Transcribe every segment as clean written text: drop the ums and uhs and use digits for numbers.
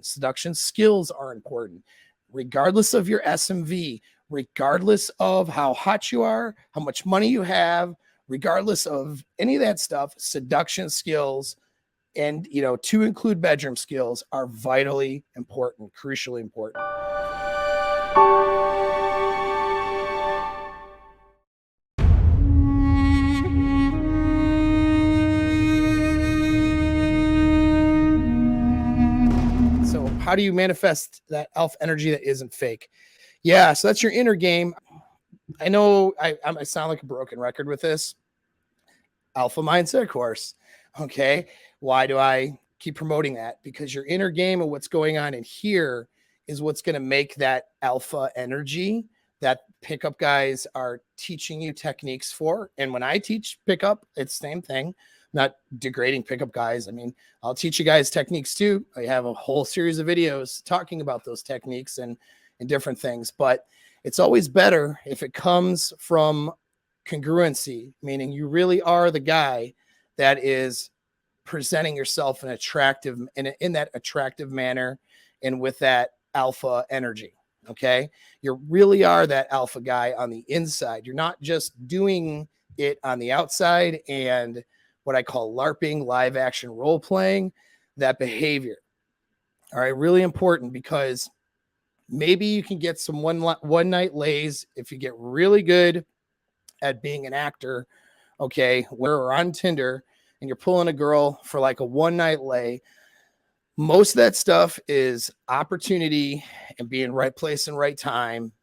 Seduction skills are important, regardless of your SMV, regardless of how hot you are, how much money you have, regardless of any of that stuff. Seduction skills, and to include bedroom skills, are vitally important, crucially important. So how do you manifest that alpha energy that isn't fake? Yeah, so that's your inner game. I know I sound like a broken record with this. Alpha mindset course. Okay. Why do I keep promoting that? Because your inner game and what's going on in here is what's going to make that alpha energy that pickup guys are teaching you techniques for. And when I teach pickup, it's the same thing. I'm not degrading pickup guys. I mean, I'll teach you guys techniques too. I have a whole series of videos talking about those techniques and different things, but it's always better if it comes from congruency, meaning you really are the guy that is presenting yourself in that attractive manner and with that alpha energy. Okay. You really are that alpha guy on the inside. You're not just doing it on the outside and what I call LARPing, live action role playing, that behavior. All right. Really important, because maybe you can get some one night lays if you get really good at being an actor. Okay. We're on Tinder and you're pulling a girl for like a one night lay. Most of that stuff is opportunity and being right place and right time,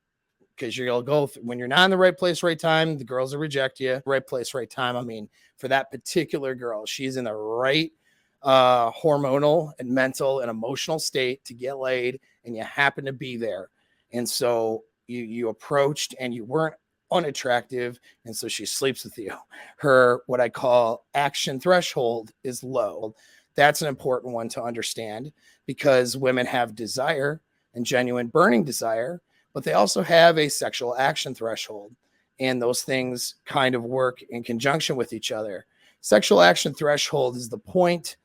because you'll go when you're not in the right place, right time, the girls will reject you. Right place, right time. I mean, for that particular girl, she's in the right hormonal and mental and emotional state to get laid, and you happen to be there. And so you approached and you weren't unattractive, and so she sleeps with you. Her what I call action threshold is low. That's an important one to understand, because women have desire and genuine burning desire, but they also have a sexual action threshold, and those things kind of work in conjunction with each other. Sexual action threshold is the point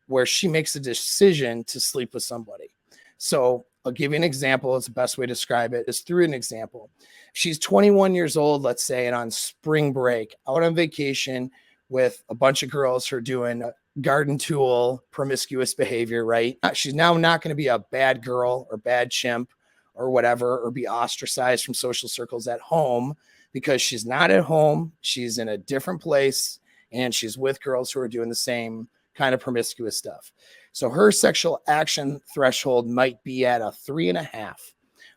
where she makes a decision to sleep with somebody. So I'll give you an example. It's the best way to describe it is through an example. She's 21 years old, let's say, and on spring break, out on vacation with a bunch of girls who are doing garden tool, promiscuous behavior, right? She's now not going to be a bad girl or bad chimp or whatever, or be ostracized from social circles at home, because she's not at home. She's in a different place and she's with girls who are doing the same kind of promiscuous stuff. So her sexual action threshold might be at a 3.5.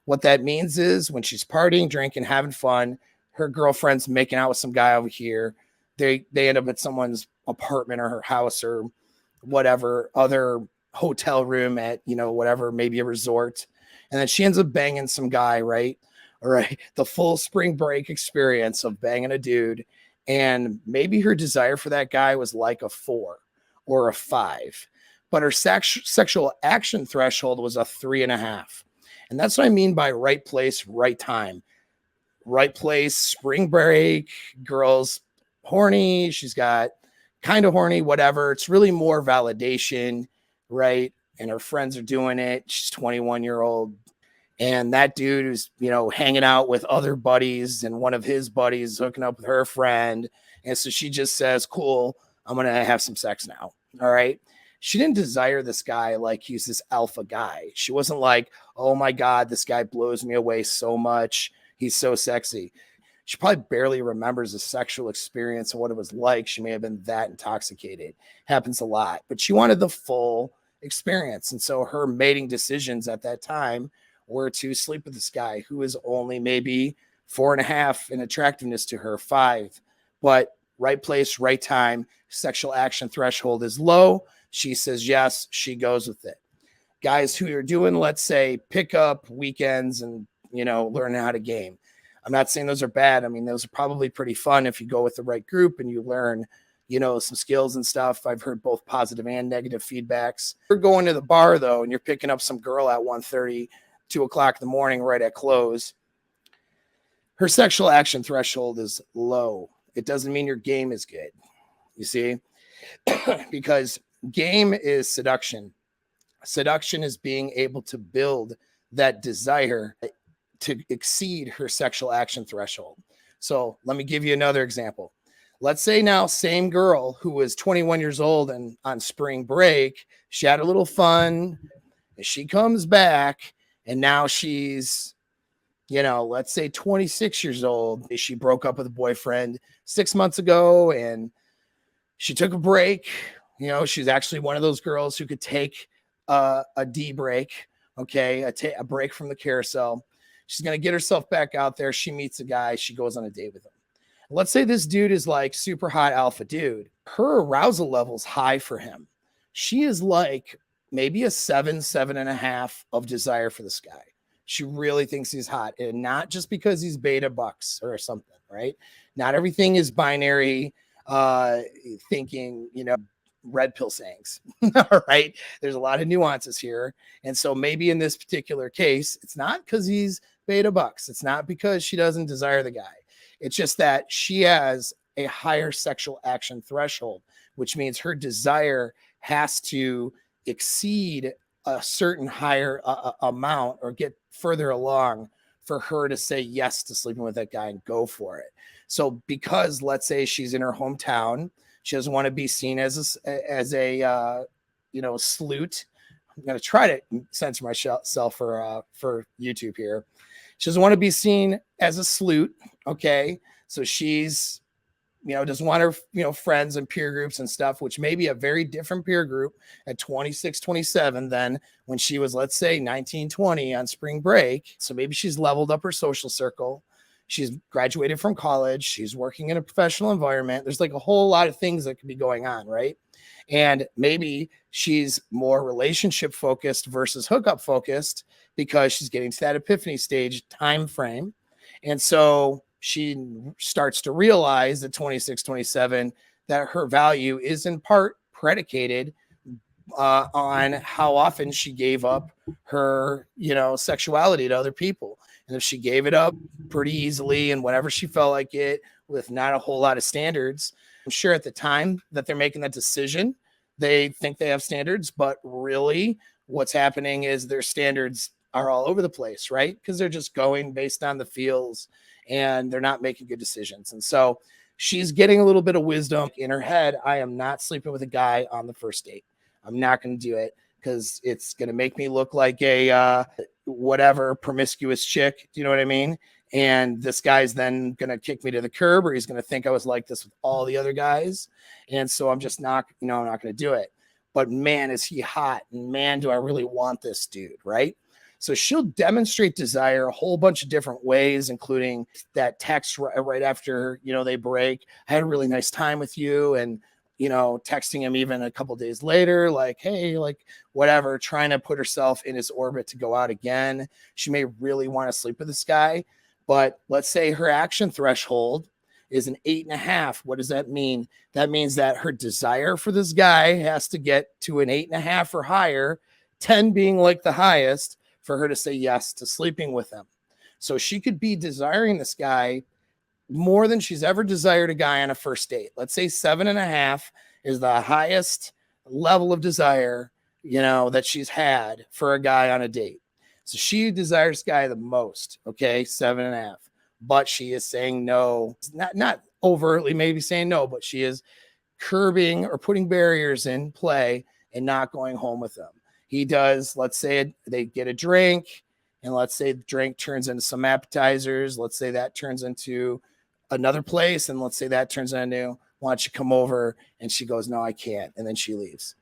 What that means is when she's partying, drinking, having fun, her girlfriend's making out with some guy over here. They end up at someone's apartment or her house or whatever other hotel room at, whatever, maybe a resort. And then she ends up banging some guy, right? All right. The full spring break experience of banging a dude. And maybe her desire for that guy was like a 4 or a 5, but her sexual action threshold was a 3.5. And that's what I mean by right place, right time. Right place, spring break, girls horny. She's got kind of horny, whatever. It's really more validation, right? And her friends are doing it. She's 21-year-old. And that dude who's, hanging out with other buddies, and one of his buddies is hooking up with her friend. And so she just says, cool, I'm going to have some sex now. All right. She didn't desire this guy like he's this alpha guy. She wasn't like, oh my God, this guy blows me away so much. He's so sexy. She probably barely remembers the sexual experience and what it was like. She may have been that intoxicated. Happens a lot. But she wanted the full experience. And so her mating decisions at that time were to sleep with this guy who is only maybe 4.5 in attractiveness to her, 5. But right place, right time, sexual action threshold is low. She says yes, she goes with it. Guys who are doing, let's say, pickup weekends and, learning how to game. I'm not saying those are bad. I mean, those are probably pretty fun if you go with the right group and you learn, some skills and stuff. I've heard both positive and negative feedbacks. You're going to the bar, though, and you're picking up some girl at 1:30, 2 o'clock in the morning, right at close. Her sexual action threshold is low. It doesn't mean your game is good, you see, because game is seduction. Seduction is being able to build that desire to exceed her sexual action threshold. So let me give you another example. Let's say now, same girl who was 21 years old and on spring break, she had a little fun. She comes back and now she's, let's say 26 years old. She broke up with a boyfriend 6 months ago and she took a break. She's actually one of those girls who could take a D break, okay, a break from the carousel. She's going to get herself back out there. She meets a guy. She goes on a date with him. Let's say this dude is like super hot alpha dude. Her arousal level's high for him. She is like maybe a 7.5 of desire for this guy. She really thinks he's hot, and not just because he's beta bucks or something, right? Not everything is binary thinking, red pill sayings. All right. There's a lot of nuances here. And so maybe in this particular case, it's not because he's beta bucks. It's not because she doesn't desire the guy. It's just that she has a higher sexual action threshold, which means her desire has to exceed a certain higher amount or get further along for her to say yes to sleeping with that guy and go for it. So because let's say she's in her hometown, she doesn't want to be seen as a sleut. I'm going to try to censor myself for YouTube here. She doesn't want to be seen as a sleut. Okay. So she's, doesn't want her, friends and peer groups and stuff, which may be a very different peer group at 26, 27 than when she was, let's say 19, 20 on spring break. So maybe she's leveled up her social circle. She's graduated from college. She's working in a professional environment. There's like a whole lot of things that could be going on, right? And maybe she's more relationship focused versus hookup focused because she's getting to that epiphany stage time frame. And so she starts to realize at 26, 27 that her value is in part predicated on how often she gave up her, sexuality to other people. And if she gave it up pretty easily and whenever she felt like it with not a whole lot of standards, I'm sure at the time that they're making that decision, they think they have standards, but really what's happening is their standards are all over the place, right? Because they're just going based on the feels and they're not making good decisions. And so she's getting a little bit of wisdom in her head. I am not sleeping with a guy on the first date. I'm not going to do it because it's going to make me look like a whatever promiscuous chick. Do you know what I mean? And this guy's then going to kick me to the curb, or he's going to think I was like this with all the other guys. And so I'm just not, I'm not going to do it. But man, is he hot. And man, do I really want this dude, right? So she'll demonstrate desire a whole bunch of different ways, including that text right after, they break. I had a really nice time with you. And, texting him even a couple days later, like, hey, like whatever, trying to put herself in his orbit to go out again. She may really want to sleep with this guy, but let's say her action threshold is an 8.5. What does that mean? That means that her desire for this guy has to get to an 8.5 or higher, 10 being like the highest for her to say yes to sleeping with him. So she could be desiring this guy more than she's ever desired a guy on a first date. Let's say 7.5 is the highest level of desire, that she's had for a guy on a date. So she desires guy the most. Okay. 7.5, but she is saying no, not overtly maybe saying no, but she is curbing or putting barriers in play and not going home with them. He does, let's say they get a drink, and let's say the drink turns into some appetizers. Let's say that turns into another place, and let's say that turns into, why don't you come over? And she goes, no, I can't. And then she leaves.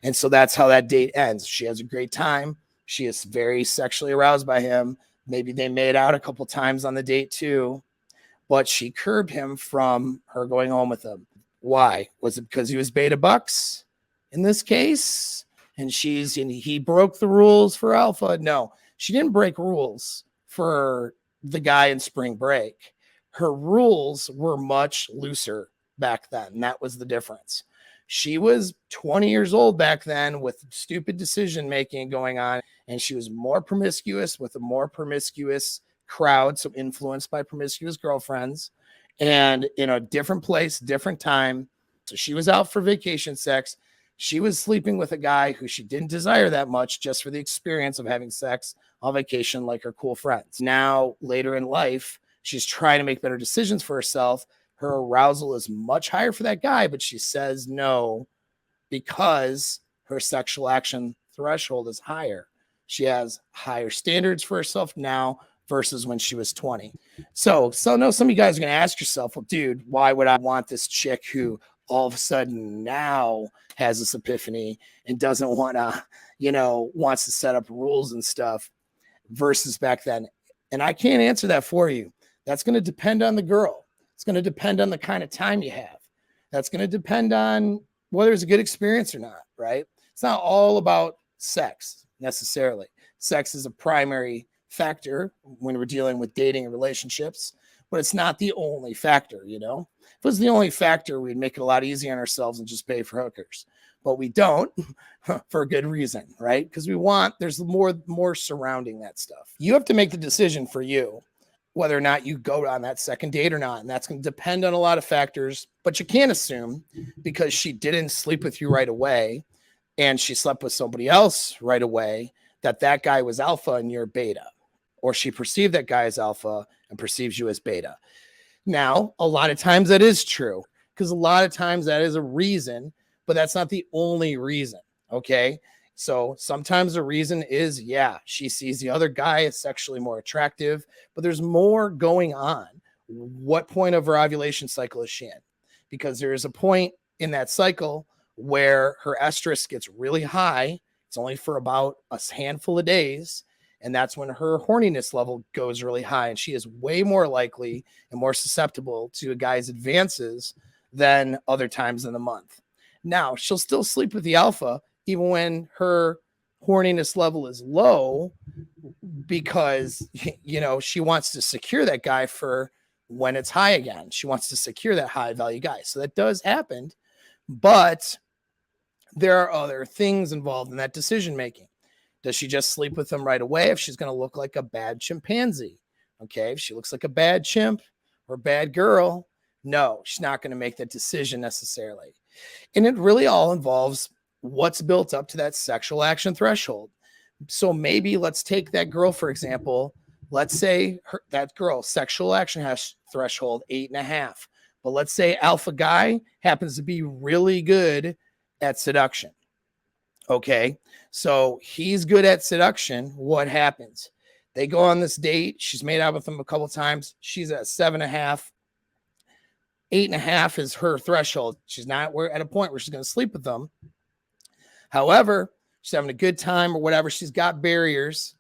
And so that's how that date ends. She has a great time. She is very sexually aroused by him. Maybe they made out a couple times on the date too, but she curbed him from her going home with him. Why? Was it because he was beta bucks in this case? And he broke the rules for alpha? No, she didn't break rules for the guy in spring break. Her rules were much looser back then. And that was the difference. She was 20 years old back then with stupid decision making going on. And she was more promiscuous with a more promiscuous crowd. So influenced by promiscuous girlfriends and in a different place, different time. So she was out for vacation sex. She was sleeping with a guy who she didn't desire that much just for the experience of having sex on vacation like her cool friends. Now, later in life, she's trying to make better decisions for herself. Her arousal is much higher for that guy, but she says no because her sexual action threshold is higher. She has higher standards for herself now versus when she was 20. So no, some of you guys are going to ask yourself, well, dude, why would I want this chick who all of a sudden now has this epiphany and doesn't want to, wants to set up rules and stuff versus back then? And I can't answer that for you. That's going to depend on the girl. It's going to depend on the kind of time you have. That's going to depend on whether it's a good experience or not, right? It's not all about sex necessarily. Sex is a primary factor when we're dealing with dating and relationships, but it's not the only factor, If it was the only factor, we'd make it a lot easier on ourselves and just pay for hookers. But we don't for a good reason, right? Because there's more surrounding that stuff. You have to make the decision for you whether or not you go on that second date or not. And that's going to depend on a lot of factors, but you can't assume because she didn't sleep with you right away and she slept with somebody else right away that guy was alpha and you're beta, or she perceived that guy as alpha and perceives you as beta. Now, a lot of times that is true because a lot of times that is a reason, but that's not the only reason. Okay. So sometimes the reason is, she sees the other guy as sexually more attractive, but there's more going on. What point of her ovulation cycle is she in? Because there is a point in that cycle where her estrus gets really high. It's only for about a handful of days. And that's when her horniness level goes really high. And she is way more likely and more susceptible to a guy's advances than other times in the month. Now, she'll still sleep with the alpha even when her horniness level is low because, she wants to secure that guy for when it's high again. She wants to secure that high value guy. So that does happen, but there are other things involved in that decision making. Does she just sleep with him right away if she's going to look like a bad chimpanzee? Okay, if she looks like a bad chimp or a bad girl, no, she's not going to make that decision necessarily. And it really all involves what's built up to that sexual action threshold. So maybe let's take that girl, for example. Let's say that girl sexual action has threshold 8.5, but let's say alpha guy happens to be really good at seduction. Okay, so he's good at seduction. What happens? They go on this date. She's made out with him a couple of times. She's at 7.5. 8.5 is her threshold. She's not at a point where she's going to sleep with them. However, she's having a good time or whatever. She's got barriers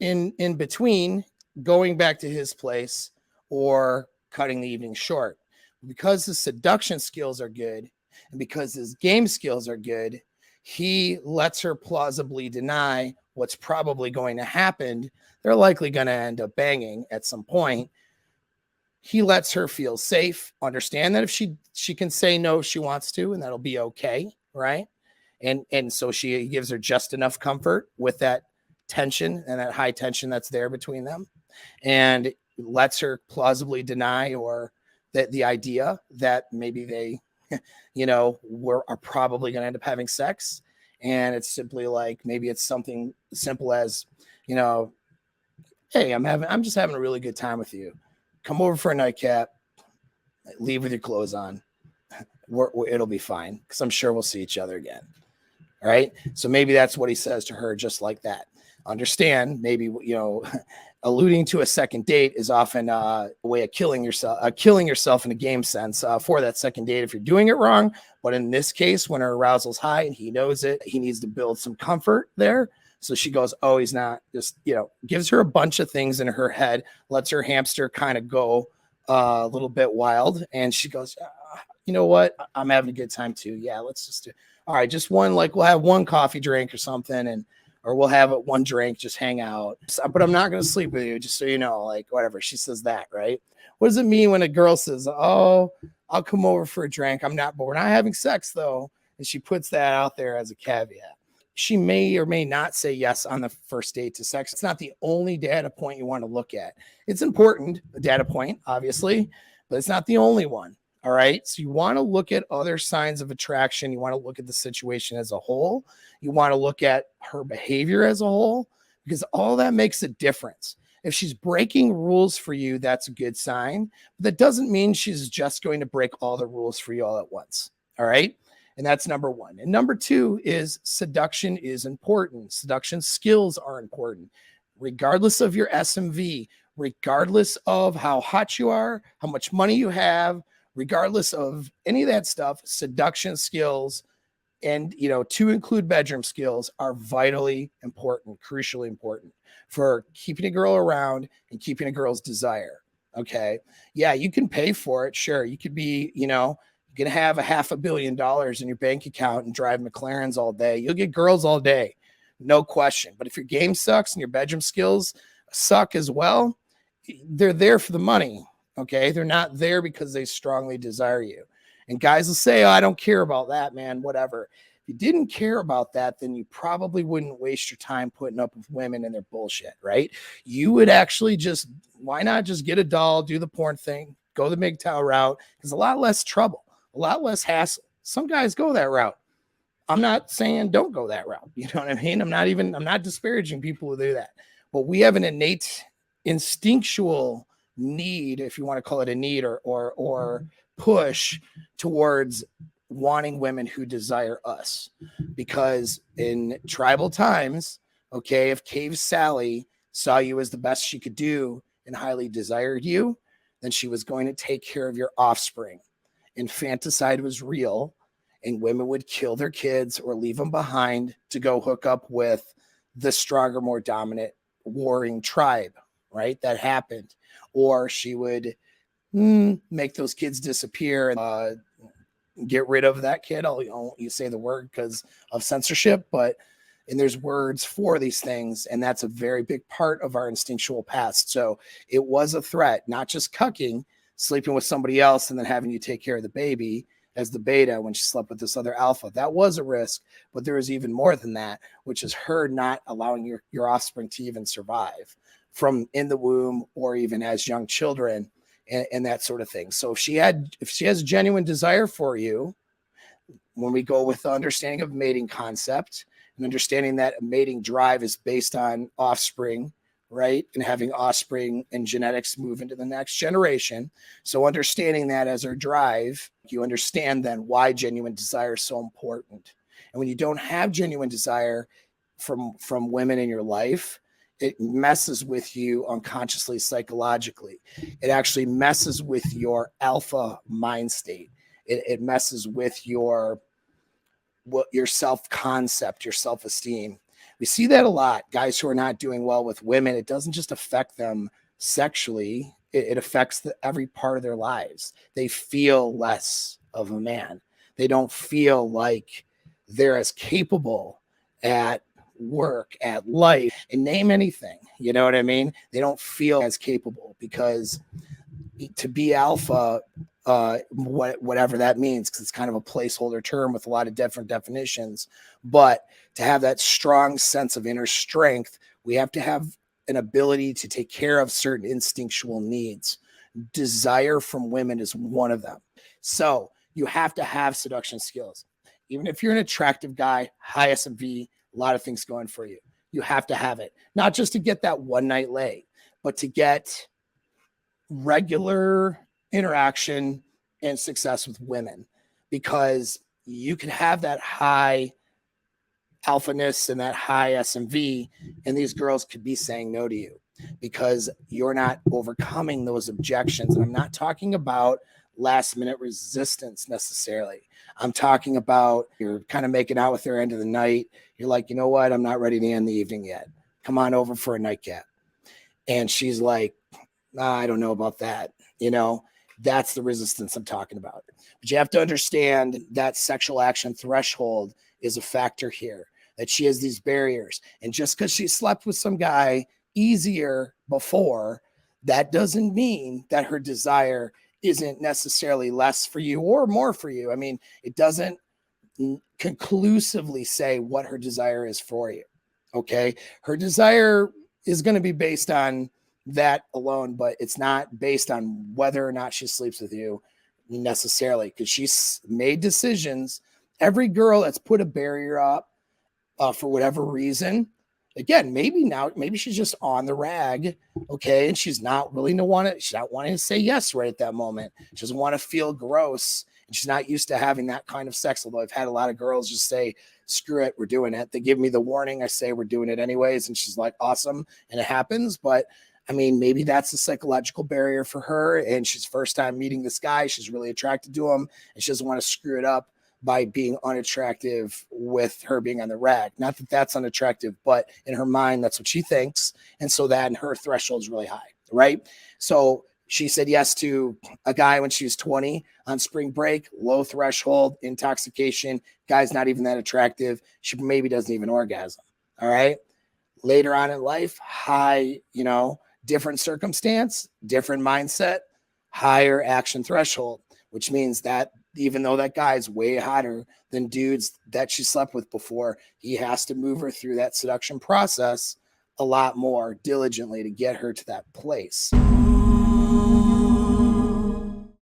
in between going back to his place or cutting the evening short. Because his seduction skills are good and because his game skills are good, he lets her plausibly deny what's probably going to happen. They're likely going to end up banging at some point. He lets her feel safe, understand that if she can say no if she wants to, and that'll be okay, right? And so she gives her just enough comfort with that tension and that high tension that's there between them, and lets her plausibly deny or that the idea that maybe they, are probably going to end up having sex. And it's simply like, maybe it's something simple as, hey, I'm just having a really good time with you. Come over for a nightcap, leave with your clothes on. It'll be fine because I'm sure we'll see each other again. All right. So maybe that's what he says to her, just like that. Understand, maybe, alluding to a second date is often a way of killing yourself in a game sense for that second date if you're doing it wrong. But in this case, when her arousal's high and he knows it, he needs to build some comfort there. So she goes, oh, he's not, just, gives her a bunch of things in her head, lets her hamster kind of go a little bit wild. And she goes, you know what? I'm having a good time too. Yeah, let's just do, all right, just one, like we'll have one coffee drink or something, or we'll have one drink, just hang out. But I'm not going to sleep with you, just so you know, like whatever. She says that, right? What does it mean when a girl says, oh, I'll come over for a drink. But we're not having sex though. And she puts that out there as a caveat. She may or may not say yes on the first date to sex. It's not the only data point you want to look at. It's important, a data point, obviously, but it's not the only one. All right. So you want to look at other signs of attraction. You want to look at the situation as a whole. You want to look at her behavior as a whole, because all that makes a difference. If she's breaking rules for you, that's a good sign. But that doesn't mean she's just going to break all the rules for you all at once. All right. And that's number one. And number two is seduction is important. Seduction skills are important, regardless of your SMV, regardless of how hot you are, how much money you have, regardless of any of that stuff. Seduction skills, and to include bedroom skills, are vitally important, crucially important for keeping a girl around and keeping a girl's desire. Okay. Yeah, you can pay for it. Sure. You could be, you can have $500 million in your bank account and drive McLarens all day. You'll get girls all day, no question. But if your game sucks and your bedroom skills suck as well, they're there for the money. Okay. They're not there because they strongly desire you. And guys will say, oh, I don't care about that, man, whatever. If you didn't care about that, then you probably wouldn't waste your time putting up with women and their bullshit, right? You would actually why not just get a doll, do the porn thing, go the MGTOW route? There's a lot less trouble, a lot less hassle. Some guys go that route. I'm not saying don't go that route. You know what I mean? I'm not disparaging people who do that. But we have an innate instinctual need, if you want to call it a need, or push towards wanting women who desire us. Because in tribal times, okay, if Cave Sally saw you as the best she could do and highly desired you, then she was going to take care of your offspring. Infanticide was real, and women would kill their kids or leave them behind to go hook up with the stronger, more dominant warring tribe, right? That happened. Or she would make those kids disappear and get rid of that kid. You say the word because of censorship, and there's words for these things, and that's a very big part of our instinctual past. So it was a threat, not just cucking, sleeping with somebody else and then having you take care of the baby as the beta when she slept with this other alpha. That was a risk, but there is even more than that, which is her not allowing your offspring to even survive from in the womb or even as young children and that sort of thing. So if she has genuine desire for you, when we go with the understanding of mating concept and understanding that a mating drive is based on offspring, right? And having offspring and genetics move into the next generation. So understanding that as our drive, you understand then why genuine desire is so important. And when you don't have genuine desire from women in your life, it messes with you unconsciously, psychologically. It actually messes with your alpha mind state. It messes with your self-concept, your self-esteem. We see that a lot. Guys who are not doing well with women, it doesn't just affect them sexually. It affects every part of their lives. They feel less of a man. They don't feel like they're as capable at work, at life, and name anything. You know what I mean? They don't feel as capable because to be alpha, whatever that means, because it's kind of a placeholder term with a lot of different definitions. But to have that strong sense of inner strength, we have to have an ability to take care of certain instinctual needs. Desire from women is one of them. So you have to have seduction skills. Even if you're an attractive guy, high SMV, a lot of things going for you. You have to have it, not just to get that one night lay, but to get regular interaction and success with women, because you can have that high alphaness and that high SMV, and these girls could be saying no to you because you're not overcoming those objections. And I'm not talking about last minute resistance necessarily. I'm talking about you're kind of making out with her end of the night. You're like, you know what? I'm not ready to end the evening yet. Come on over for a nightcap. And she's like, I don't know about that. That's the resistance I'm talking about. But you have to understand that sexual action threshold is a factor here, that she has these barriers. And just because she slept with some guy easier before, that doesn't mean that her desire isn't necessarily less for you or more for you. I mean, it doesn't conclusively say what her desire is for you. Okay. Her desire is going to be based on that alone, but it's not based on whether or not she sleeps with you necessarily, because she's made decisions. Every girl that's put a barrier up for whatever reason, again, maybe she's just on the rag, okay, and she's not willing to want it. She's not wanting to say yes right at that moment. She doesn't want to feel gross, and she's not used to having that kind of sex. Although I've had a lot of girls just say, "Screw it, we're doing it." They give me the warning. I say we're doing it anyways, and she's like, "Awesome," and it happens. But I mean, maybe that's a psychological barrier for her, and she's first time meeting this guy. She's really attracted to him, and she doesn't want to screw it up by being unattractive with her being on the rag. Not that that's unattractive, but in her mind, that's what she thinks. And so then her threshold is really high, right? So she said yes to a guy when she was 20 on spring break, low threshold, intoxication. Guy's not even that attractive. She maybe doesn't even orgasm. All right. Later on in life, high, different circumstance, different mindset, higher action threshold, which means that even though that guy's way hotter than dudes that she slept with before, he has to move her through that seduction process a lot more diligently to get her to that place.